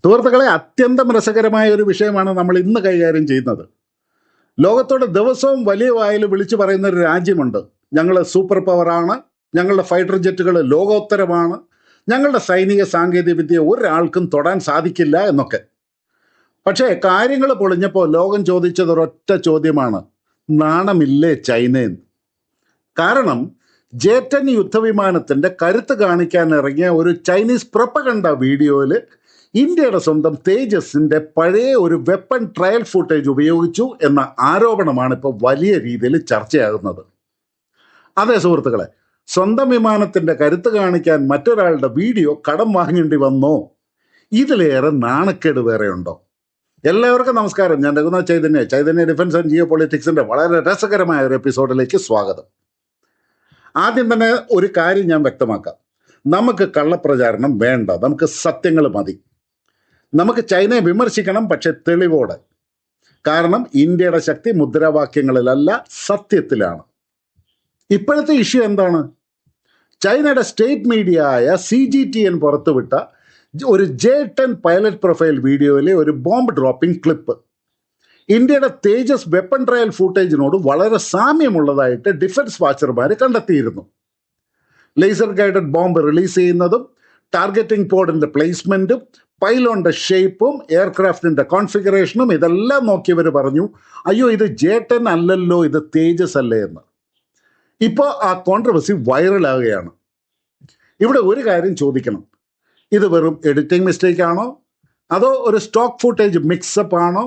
സുഹൃത്തുക്കളെ, അത്യന്തം രസകരമായ ഒരു വിഷയമാണ് നമ്മൾ ഇന്ന് കൈകാര്യം ചെയ്യുന്നത്. ലോകത്തോട് ദിവസവും വലിയ വായിൽ വിളിച്ചു പറയുന്ന ഒരു രാജ്യമുണ്ട്. ഞങ്ങൾ സൂപ്പർ പവറാണ്, ഞങ്ങളുടെ ഫൈറ്റർ ജെറ്റുകൾ ലോകോത്തരമാണ്, ഞങ്ങളുടെ സൈനിക സാങ്കേതിക വിദ്യ ഒരാൾക്കും തൊടാൻ സാധിക്കില്ല എന്നൊക്കെ. പക്ഷേ കാര്യങ്ങൾ പൊളിഞ്ഞപ്പോൾ ലോകം ചോദിച്ചത് ഒരൊറ്റ ചോദ്യമാണ്: നാണമില്ലേ ചൈനയെന്ന്? കാരണം ജെ-10 യുദ്ധവിമാനത്തിന്റെ കരുത്ത് കാണിക്കാൻ ഇറങ്ങിയ ഒരു ചൈനീസ് പ്രൊപ്പഗണ്ട വീഡിയോയിൽ ഇന്ത്യയുടെ സ്വന്തം തേജസിന്റെ പഴയ ഒരു വെപ്പൺ ട്രയൽ ഫുട്ടേജ് ഉപയോഗിച്ചു എന്ന ആരോപണമാണ് ഇപ്പോൾ വലിയ രീതിയിൽ ചർച്ചയാകുന്നത്. അതെ സുഹൃത്തുക്കളെ, സ്വന്തം വിമാനത്തിന്റെ കരുത്ത് കാണിക്കാൻ മറ്റൊരാളുടെ വീഡിയോ കടം വാങ്ങേണ്ടി വന്നോ? ഇതിലേറെ നാണക്കേട് വേറെ ഉണ്ടോ? എല്ലാവർക്കും നമസ്കാരം. ഞാൻ രഘുനാഥ് ചൈതന്യ ഡിഫൻസ് ആൻഡ് ജിയോ പൊളിറ്റിക്സിന്റെ വളരെ രസകരമായ ഒരു എപ്പിസോഡിലേക്ക് സ്വാഗതം. ആദ്യം തന്നെ ഒരു കാര്യം ഞാൻ വ്യക്തമാക്കാം. നമുക്ക് കള്ളപ്രചാരണം വേണ്ട, നമുക്ക് സത്യങ്ങൾ മതി. നമുക്ക് ചൈനയെ വിമർശിക്കണം, പക്ഷെ തെളിവോടെ. കാരണം ഇന്ത്യയുടെ ശക്തി മുദ്രാവാക്യങ്ങളിലല്ല, സത്യത്തിലാണ്. ഇപ്പോഴത്തെ ഇഷ്യൂ എന്താണ്? ചൈനയുടെ സ്റ്റേറ്റ് മീഡിയ ആയ CGTN പുറത്തുവിട്ട ഒരു J-10 പൈലറ്റ് പ്രൊഫൈൽ വീഡിയോയിലെ ഒരു ബോംബ് ഡ്രോപ്പിംഗ് ക്ലിപ്പ് ഇന്ത്യയുടെ തേജസ് വെപ്പൺ ട്രയൽ ഫുട്ടേജിനോട് വളരെ സാമ്യമുള്ളതായിട്ട് ഡിഫൻസ് വാച്ചർമാർ കണ്ടെത്തിയിരുന്നു. ലേസർ ഗൈഡഡ് ബോംബ് റിലീസ് ചെയ്യുന്നതും ടാർഗറ്റിംഗ് പോഡിന്റെ പ്ലേസ്മെന്റും പൈലോണിന്റെ ഷേപ്പും എയർക്രാഫ്റ്റിന്റെ കോൺഫിഗറേഷനും ഇതെല്ലാം നോക്കിയവർ പറഞ്ഞു, അയ്യോ ഇത് J-10 അല്ലല്ലോ, ഇത് തേജസ് അല്ലേ എന്ന്. ഇപ്പോൾ ആ കോൺട്രവേഴ്സി വൈറലാകുകയാണ്. ഇവിടെ ഒരു കാര്യം ചോദിക്കണം: ഇത് വെറും എഡിറ്റിംഗ് മിസ്റ്റേക്ക് ആണോ, അതോ ഒരു സ്റ്റോക്ക് ഫുട്ടേജ് മിക്സപ്പ് ആണോ,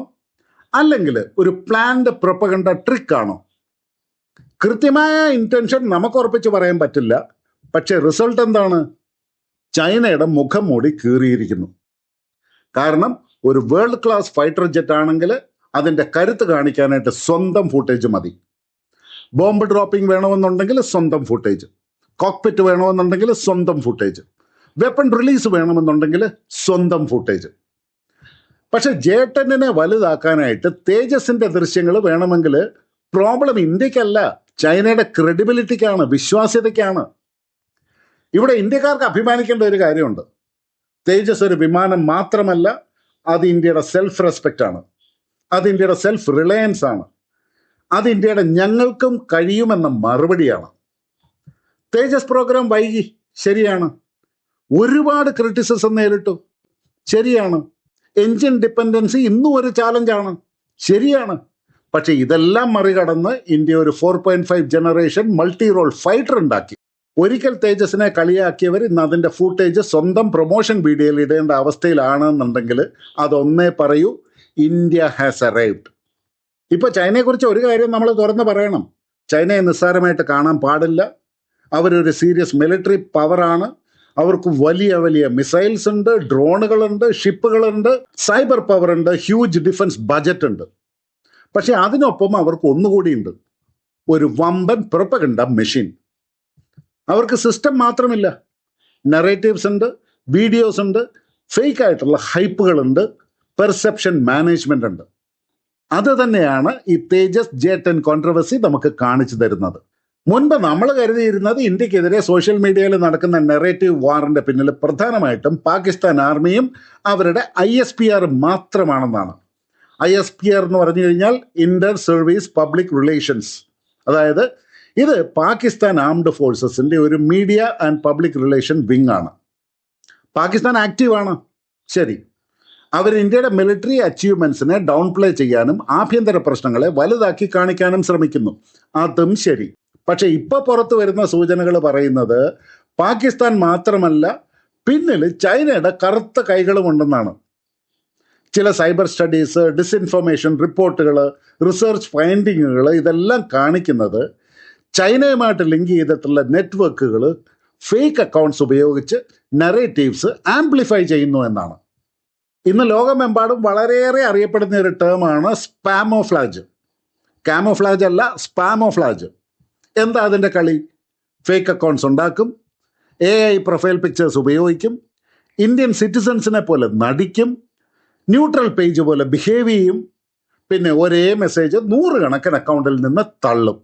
അല്ലെങ്കിൽ ഒരു പ്ലാൻഡ് പ്രൊപ്പഗണ്ട ട്രിക്ക് ആണോ? കൃത്യമായ ഇന്റൻഷൻ നമുക്ക് ഉറപ്പിച്ച് പറയാൻ പറ്റില്ല. പക്ഷേ റിസൾട്ട് എന്താണ്? ചൈനയുടെ മുഖം മൂടി കീറിയിരിക്കുന്നു. കാരണം ഒരു വേൾഡ് ക്ലാസ് ഫൈറ്റർ ജെറ്റ് ആണെങ്കിൽ അതിൻ്റെ കരുത്ത് കാണിക്കാനായിട്ട് സ്വന്തം ഫുട്ടേജ് മതി. ബോംബ് ഡ്രോപ്പിംഗ് വേണമെന്നുണ്ടെങ്കിൽ സ്വന്തം ഫുട്ടേജ്, കോക്പിറ്റ് വേണമെന്നുണ്ടെങ്കിൽ സ്വന്തം ഫുട്ടേജ്, വെപ്പൺ റിലീസ് വേണമെന്നുണ്ടെങ്കിൽ സ്വന്തം ഫുട്ടേജ്. പക്ഷെ J-10 വലുതാക്കാനായിട്ട് തേജസിന്റെ ദൃശ്യങ്ങൾ വേണമെങ്കിൽ പ്രോബ്ലം ഇന്ത്യക്കല്ല, ചൈനയുടെ ക്രെഡിബിലിറ്റിക്കാണ്, വിശ്വാസ്യതയ്ക്കാണ്. ഇവിടെ ഇന്ത്യക്കാർക്ക് അഭിമാനിക്കേണ്ട ഒരു കാര്യമുണ്ട്. തേജസ് ഒരു വിമാനം മാത്രമല്ല, അത് ഇന്ത്യയുടെ സെൽഫ് റെസ്പെക്റ്റ് ആണ്, അത് ഇന്ത്യയുടെ സെൽഫ് റിലയൻസ് ആണ്, അത് ഇന്ത്യയുടെ ഞങ്ങൾക്കും കഴിയുമെന്ന മറുപടിയാണ്. തേജസ് പ്രോഗ്രാം വൈകി, ശരിയാണ്. ഒരുപാട് ക്രിറ്റിസിസം നേരിട്ടു, ശരിയാണ്. എൻജിൻ ഡിപ്പെൻഡൻസി ഇന്നും ഒരു ചാലഞ്ചാണ്, ശരിയാണ്. പക്ഷെ ഇതെല്ലാം മറികടന്ന് ഇന്ത്യ ഒരു 4.5 ജനറേഷൻ മൾട്ടി റോൾ ഫൈറ്റർ ഉണ്ടാക്കി. ഒരിക്കൽ തേജസിനെ കളിയാക്കിയവർ ഇന്ന് അതിൻ്റെ ഫുട്ടേജ് സ്വന്തം പ്രൊമോഷൻ വീഡിയോയിൽ ഇടേണ്ട അവസ്ഥയിലാണെന്നുണ്ടെങ്കിൽ അതൊന്നേ പറയൂ: ഇന്ത്യ ഹാസ് അറൈവ്ഡ്. ഇപ്പോൾ ചൈനയെക്കുറിച്ച് ഒരു കാര്യം നമ്മൾ തുറന്ന് പറയണം: ചൈനയെ നിസ്സാരമായിട്ട് കാണാൻ പാടില്ല. അവരൊരു സീരിയസ് മിലിറ്ററി പവറാണ്. അവർക്ക് വലിയ വലിയ മിസൈൽസ് ഉണ്ട്, ഡ്രോണുകളുണ്ട്, ഷിപ്പുകളുണ്ട്, സൈബർ പവർ ഉണ്ട്, ഹ്യൂജ് ഡിഫൻസ് ബജറ്റ് ഉണ്ട്. പക്ഷെ അതിനൊപ്പം അവർക്ക് ഒന്നുകൂടിയുണ്ട്: ഒരു വമ്പൻ പ്രൊപ്പഗണ്ട മെഷീൻ. അവർക്ക് സിസ്റ്റം മാത്രമില്ല, നറേറ്റീവ്സ് ഉണ്ട്, വീഡിയോസ് ഉണ്ട്, ഫേക്ക് ആയിട്ടുള്ള ഹൈപ്പുകളുണ്ട്, പെർസെപ്ഷൻ മാനേജ്മെന്റ് ഉണ്ട്. അത് തന്നെയാണ് ഈ തേജസ് J-10 കോൺട്രവേഴ്സി നമുക്ക് കാണിച്ചു തരുന്നത്. മുൻപ് നമ്മൾ കരുതിയിരുന്നത് ഇന്ത്യക്കെതിരെ സോഷ്യൽ മീഡിയയിൽ നടക്കുന്ന നെറേറ്റീവ് വാറിന്റെ പിന്നിൽ പ്രധാനമായിട്ടും പാകിസ്ഥാൻ ആർമിയും അവരുടെ ISPR മാത്രമാണെന്നാണ്. ISPR എന്ന് പറഞ്ഞു കഴിഞ്ഞാൽ ഇന്റർ സർവീസ് പബ്ലിക് റിലേഷൻസ്. അതായത് ഇത് പാകിസ്ഥാൻ ആംഡ് ഫോഴ്സസിന്റെ ഒരു media and public relation wing ആണ്. പാകിസ്ഥാൻ ആക്റ്റീവാണ്, ശരി. അവർ ഇന്ത്യയുടെ മിലിറ്ററി അച്ചീവ്മെന്റ്സിനെ ഡൗൺ പ്ലേ ചെയ്യാനും ആഭ്യന്തര പ്രശ്നങ്ങളെ വലുതാക്കി കാണിക്കാനും ശ്രമിക്കുന്നു, അതും ശരി. പക്ഷെ ഇപ്പൊ പുറത്തു വരുന്ന സൂചനകൾ പറയുന്നത് പാകിസ്ഥാൻ മാത്രമല്ല, പിന്നിൽ ചൈനയുടെ കറുത്ത കൈകളുമുണ്ടെന്നാണ്. ചില സൈബർ സ്റ്റഡീസ്, ഡിസ്ഇൻഫർമേഷൻ റിപ്പോർട്ടുകൾ, റിസർച്ച് ഫൈൻഡിങ്ങുകൾ ഇതെല്ലാം കാണിക്കുന്നത് ചൈനയുമായിട്ട് ലിങ്ക് ചെയ്തിട്ടുള്ള നെറ്റ്വർക്കുകൾ ഫേക്ക് അക്കൗണ്ട്സ് ഉപയോഗിച്ച് നറേറ്റീവ്സ് ആംപ്ലിഫൈ ചെയ്യുന്നു എന്നാണ്. ഇന്ന് ലോകമെമ്പാടും വളരെയേറെ അറിയപ്പെടുന്ന ഒരു ടേമാണ് സ്പാമോഫ്ലാജ്. കാമോഫ്ലാജ് അല്ല, സ്പാമോഫ്ലാജ്. എന്താ അതിൻ്റെ കളി? ഫേക്ക് അക്കൗണ്ട്സ് ഉണ്ടാക്കും, AI പ്രൊഫൈൽ പിക്ചേഴ്സ് ഉപയോഗിക്കും, ഇന്ത്യൻ സിറ്റിസൺസിനെ പോലെ നടിക്കും, ന്യൂട്രൽ പേജ് പോലെ ബിഹേവ് ചെയ്യും, പിന്നെ ഒരേ മെസ്സേജ് 100 കണക്കിന് അക്കൗണ്ടിൽ നിന്ന് തള്ളും.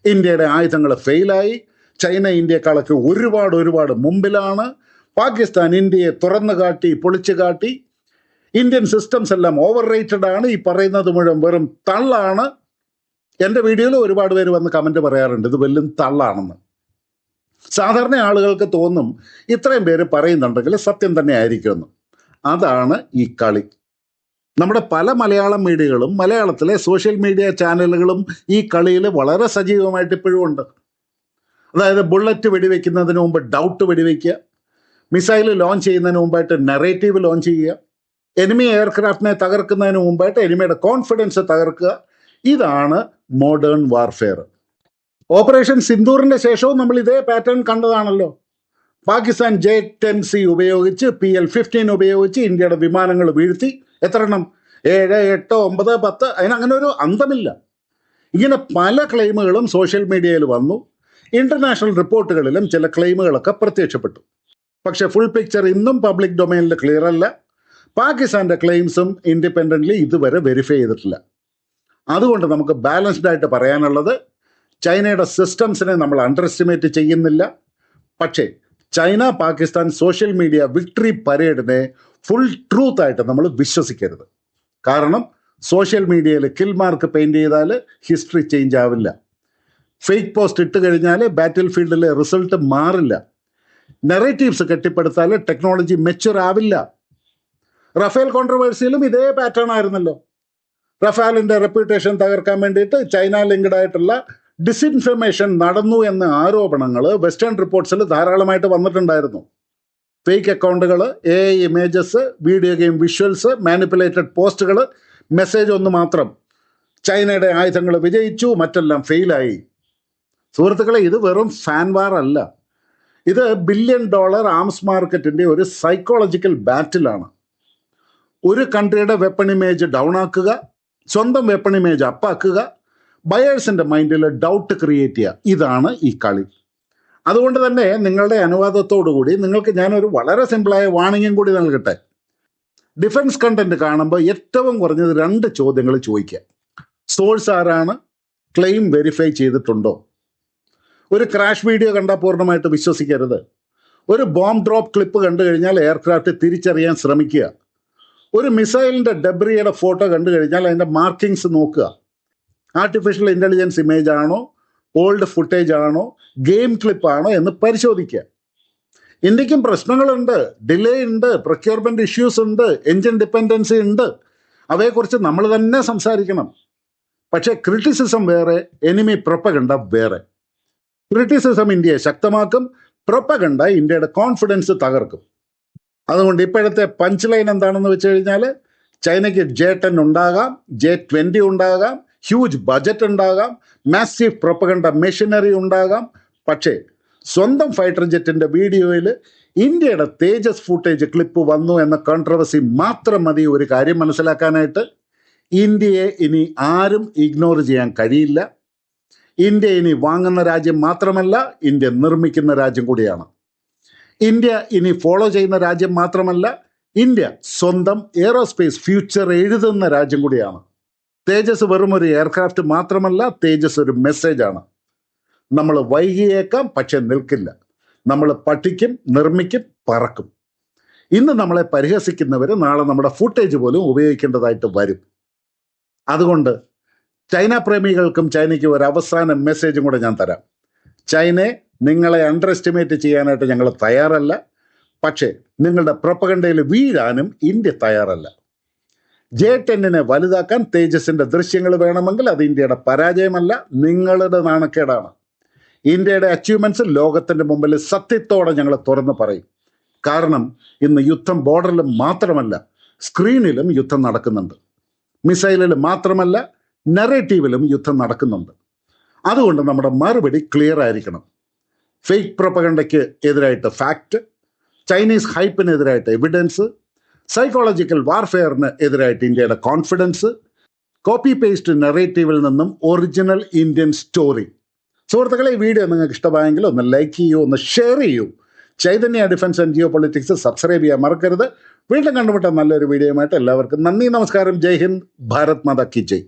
ഇന്ത്യയുടെ ആയുധങ്ങൾ ഫെയിലായി, ചൈന ഇന്ത്യക്കാളൊക്കെ ഒരുപാട് മുമ്പിലാണ്, പാകിസ്ഥാൻ ഇന്ത്യയെ തുറന്നു കാട്ടി പൊളിച്ചു കാട്ടി, ഇന്ത്യൻ സിസ്റ്റംസ് എല്ലാം ഓവർ റേറ്റഡ് ആണ്, ഈ പറയുന്നത് മുഴുവൻ വെറും തള്ളാണ്. എൻ്റെ വീഡിയോയിൽ ഒരുപാട് പേര് വന്ന് കമൻറ്റ് പറയാറുണ്ട് ഇത് വെല്ലും തള്ളാണെന്ന്. സാധാരണ ആളുകൾക്ക് തോന്നും ഇത്രയും പേര് പറയുന്നുണ്ടെങ്കിൽ സത്യം തന്നെ ആയിരിക്കുമെന്ന്. അതാണ് ഈ കളി. നമ്മുടെ പല മലയാളം മീഡിയകളും മലയാളത്തിലെ സോഷ്യൽ മീഡിയ ചാനലുകളും ഈ കളിയിൽ വളരെ സജീവമായിട്ട് ഇപ്പോഴും ഉണ്ട്. അതായത് ബുള്ളറ്റ് വെടിവെക്കുന്നതിന് മുമ്പ് ഡൗട്ട് വെടിവെക്കുക, മിസൈൽ ലോഞ്ച് ചെയ്യുന്നതിന് മുമ്പായിട്ട് നറേറ്റീവ് ലോഞ്ച് ചെയ്യുക, എനിമി എയർക്രാഫ്റ്റിനെ തകർക്കുന്നതിന് മുമ്പായിട്ട് എനിമിയുടെ കോൺഫിഡൻസ് തകർക്കുക. ഇതാണ് മോഡേൺ വാർഫെയർ. ഓപ്പറേഷൻ സിന്ദൂറിന്റെ ശേഷവും നമ്മൾ ഇതേ പാറ്റേൺ കണ്ടതാണല്ലോ. പാകിസ്ഥാൻ J-10C ഉപയോഗിച്ച് PL-15 ഉപയോഗിച്ച് ഇന്ത്യയുടെ വിമാനങ്ങൾ വീഴ്ത്തി. എത്ര എണ്ണം? 7, 8, 9, 10. അതിനങ്ങനെ ഒരു അന്തമില്ല. ഇങ്ങനെ പല ക്ലെയിമുകളും സോഷ്യൽ മീഡിയയിൽ വന്നു. ഇന്റർനാഷണൽ റിപ്പോർട്ടുകളിലും ചില ക്ലെയിമുകളൊക്കെ പ്രത്യക്ഷപ്പെട്ടു. പക്ഷെ ഫുൾ പിക്ചർ ഇന്നും പബ്ലിക് ഡൊമൈനിൽ ക്ലിയർ അല്ല. പാകിസ്ഥാന്റെ ക്ലെയിംസും ഇൻഡിപെൻഡൻ്റ്ലി ഇതുവരെ വെരിഫൈ ചെയ്തിട്ടില്ല. അതുകൊണ്ട് നമുക്ക് ബാലൻസ്ഡ് ആയിട്ട് പറയാനുള്ളത്, ചൈനയുടെ സിസ്റ്റംസിനെ നമ്മൾ അണ്ടർ എസ്റ്റിമേറ്റ് ചെയ്യുന്നില്ല. പക്ഷേ China Pakistan social media victory പരേഡിനെ ഫുൾ ട്രൂത്ത് ആയിട്ട് നമ്മൾ വിശ്വസിക്കരുത്. കാരണം സോഷ്യൽ മീഡിയയിൽ കിൽ മാർക്ക് പെയിന്റ് ചെയ്താൽ ഹിസ്റ്ററി ചേഞ്ച് ആവില്ല. ഫേക്ക് പോസ്റ്റ് ഇട്ട് കഴിഞ്ഞാൽ ബാറ്റിൽ ഫീൽഡിലെ റിസൾട്ട് മാറില്ല. നെറേറ്റീവ്സ് കെട്ടിപ്പടുത്താൽ ടെക്നോളജി മെച്യൂർ ആവില്ല. റഫേൽ കോൺട്രവേഴ്സിയിലും ഇതേ പാറ്റേൺ ആയിരുന്നല്ലോ. റഫാലിന്റെ റെപ്യൂട്ടേഷൻ തകർക്കാൻ വേണ്ടിയിട്ട് ചൈന ലിങ്ക്ഡ് ആയിട്ടുള്ള ഡിസ്ഇൻഫർമേഷൻ നടന്നു എന്ന ആരോപണങ്ങൾ വെസ്റ്റേൺ റിപ്പോർട്ട്സിൽ ധാരാളമായിട്ട് വന്നിട്ടുണ്ടായിരുന്നു. ഫേക്ക് അക്കൗണ്ടുകൾ, AI images, video game visuals, manipulated പോസ്റ്റുകൾ, മെസ്സേജ് ഒന്ന് മാത്രം: ചൈനയുടെ ആയുധങ്ങൾ വിജയിച്ചു, മറ്റെല്ലാം ഫെയിലായി. സുഹൃത്തുക്കളെ, ഇത് വെറും ഫാൻ വാർ അല്ല. ഇത് $1 ബില്യൺ ആംസ് മാർക്കറ്റിന്റെ ഒരു സൈക്കോളജിക്കൽ ബാറ്റിലാണ്. ഒരു കൺട്രിയുടെ വെപ്പൺ ഇമേജ് ഡൗൺ ആക്കുക, സ്വന്തം വെപ്പൺ ഇമേജ് അപ്പാക്കുക, ബയേഴ്സിന്റെ മൈൻഡിൽ ഡൗട്ട് ക്രിയേറ്റ് ചെയ്യുക. ഇതാണ് ഈ കളി. അതുകൊണ്ട് തന്നെ നിങ്ങളുടെ അനുവാദത്തോടുകൂടി നിങ്ങൾക്ക് ഞാനൊരു വളരെ സിമ്പിളായ വാണിംഗും കൂടി നൽകട്ടെ. ഡിഫൻസ് കണ്ടന്റ് കാണുമ്പോൾ ഏറ്റവും കുറഞ്ഞത് 2 ചോദ്യങ്ങൾ ചോദിക്കുക. സോഴ്സ് ആരാണ്? ക്ലെയിം വെരിഫൈ ചെയ്തിട്ടുണ്ടോ? ഒരു ക്രാഷ് വീഡിയോ കണ്ടാൽ പൂർണ്ണമായിട്ട് വിശ്വസിക്കരുത്. ഒരു ബോംബ് ഡ്രോപ്പ് ക്ലിപ്പ് കണ്ടു കഴിഞ്ഞാൽ എയർക്രാഫ്റ്റ് തിരിച്ചറിയാൻ ശ്രമിക്കുക. ഒരു മിസൈലിൻ്റെ ഡെബ്രിയുടെ ഫോട്ടോ കണ്ടു കഴിഞ്ഞാൽ അതിൻ്റെ മാർക്കിങ്സ് നോക്കുക. ആർട്ടിഫിഷ്യൽ ഇൻ്റലിജൻസ് ഇമേജ് ആണോ, ഓൾഡ് ഫുട്ടേജ് ആണോ, ഗെയിം ക്ലിപ്പാണോ എന്ന് പരിശോധിക്കുക. ഇന്ത്യക്കും പ്രശ്നങ്ങളുണ്ട്, ഡിലേ ഉണ്ട്, പ്രൊക്യൂർമെൻറ്റ് ഇഷ്യൂസ് ഉണ്ട്, എൻജിൻ ഡിപ്പെൻഡൻസി ഉണ്ട്. അവയെക്കുറിച്ച് നമ്മൾ തന്നെ സംസാരിക്കണം. പക്ഷേ ക്രിറ്റിസിസം വേറെ, എനിമി പ്രൊപ്പഗണ്ട വേറെ. ക്രിറ്റിസിസം ഇന്ത്യയെ ശക്തമാക്കും, പ്രൊപ്പഗണ്ട ഇന്ത്യയുടെ കോൺഫിഡൻസ് തകർക്കും. അതുകൊണ്ട് ഇപ്പോഴത്തെ പഞ്ച് ലൈൻ എന്താണെന്ന് വെച്ച് കഴിഞ്ഞാൽ, ചൈനയ്ക്ക് J-10 ഉണ്ടാകാം, J-20 ഉണ്ടാകാം, ഹ്യൂജ് ബജറ്റ് ഉണ്ടാകാം, മാസീവ് പ്രൊപ്പഗണ്ട മെഷീനറി ഉണ്ടാകാം. പക്ഷേ സ്വന്തം ഫൈറ്റർ ജെറ്റിൻ്റെ വീഡിയോയിൽ ഇന്ത്യയുടെ തേജസ് ഫുട്ടേജ് ക്ലിപ്പ് വന്നു എന്ന കോൺട്രവേഴ്സി മാത്രം മതി ഒരു കാര്യം മനസ്സിലാക്കാനായിട്ട്. ഇന്ത്യയെ ഇനി ആരും ഇഗ്നോർ ചെയ്യാൻ കഴിയില്ല. ഇന്ത്യ ഇനി വാങ്ങുന്ന രാജ്യം മാത്രമല്ല, ഇന്ത്യ നിർമ്മിക്കുന്ന രാജ്യം കൂടിയാണ്. ഇന്ത്യ ഇനി ഫോളോ ചെയ്യുന്ന രാജ്യം മാത്രമല്ല, ഇന്ത്യ സ്വന്തം എയറോസ്പേസ് ഫ്യൂച്ചർ എഴുതുന്ന രാജ്യം കൂടിയാണ്. തേജസ് വെറും ഒരു എയർക്രാഫ്റ്റ് മാത്രമല്ല, തേജസ് ഒരു മെസ്സേജാണ്. നമ്മൾ വൈകിയേക്കാം, പക്ഷെ നിൽക്കില്ല. നമ്മൾ പഠിക്കും, നിർമ്മിക്കും, പറക്കും. ഇന്ന് നമ്മളെ പരിഹസിക്കുന്നവർ നാളെ നമ്മുടെ ഫുട്ടേജ് പോലും ഉപയോഗിക്കേണ്ടതായിട്ട് വരും. അതുകൊണ്ട് ചൈന പ്രേമികൾക്കും ചൈനയ്ക്ക് ഒരു അവസാന മെസ്സേജും കൂടെ ഞാൻ തരാം. ചൈനയെ നിങ്ങളെ അണ്ടർ എസ്റ്റിമേറ്റ് ചെയ്യാനായിട്ട് ഞങ്ങൾ തയ്യാറല്ല. പക്ഷേ നിങ്ങളുടെ പ്രൊപ്പഗണ്ടയിൽ വീഴാനും ഇന്ത്യ തയ്യാറല്ല. J-10 വലുതാക്കാൻ തേജസിന്റെ ദൃശ്യങ്ങൾ വേണമെങ്കിൽ അത് ഇന്ത്യയുടെ പരാജയമല്ല, നിങ്ങളുടെ നാണക്കേടാണ്. ഇന്ത്യയുടെ അച്ചീവ്മെന്റ്സ് ലോകത്തിന്റെ മുമ്പിൽ സത്യത്തോടെ ഞങ്ങൾ തുറന്നു പറയും. കാരണം ഇന്ന് യുദ്ധം ബോർഡറിലും മാത്രമല്ല, സ്ക്രീനിലും യുദ്ധം നടക്കുന്നുണ്ട്. മിസൈലിൽ മാത്രമല്ല, നറേറ്റീവിലും യുദ്ധം നടക്കുന്നുണ്ട്. അതുകൊണ്ട് നമ്മുടെ മറുപടി ക്ലിയർ ആയിരിക്കണം. ഫേക്ക് പ്രൊപ്പഗണ്ടയ്ക്ക് എതിരായിട്ട് ഫാക്റ്റ്, ചൈനീസ് ഹൈപ്പിനെതിരായിട്ട് എവിഡൻസ്, സൈക്കോളജിക്കൽ വാർഫെയറിന് എതിരായിട്ട് ഇന്ത്യയുടെ കോൺഫിഡൻസ്, കോപ്പി പേസ്റ്റ് നെറേറ്റീവിൽ നിന്നും ഒറിജിനൽ ഇന്ത്യൻ സ്റ്റോറി. സുഹൃത്തുക്കളെ, ഈ വീഡിയോ നിങ്ങൾക്ക് ഇഷ്ടമായെങ്കിൽ ഒന്ന് ലൈക്ക് ചെയ്യൂ, ഒന്ന് ഷെയർ ചെയ്യൂ. Chaitanya defence and geopolitics subscribe ചെയ്യാൻ മറക്കരുത്. വീണ്ടും കണ്ടുമുട്ടാൻ നല്ലൊരു വീഡിയോയുമായിട്ട് എല്ലാവർക്കും നന്ദി, നമസ്കാരം. ജയ് ഹിന്ദ്, ഭാരത് മാതാ കി ജയ്.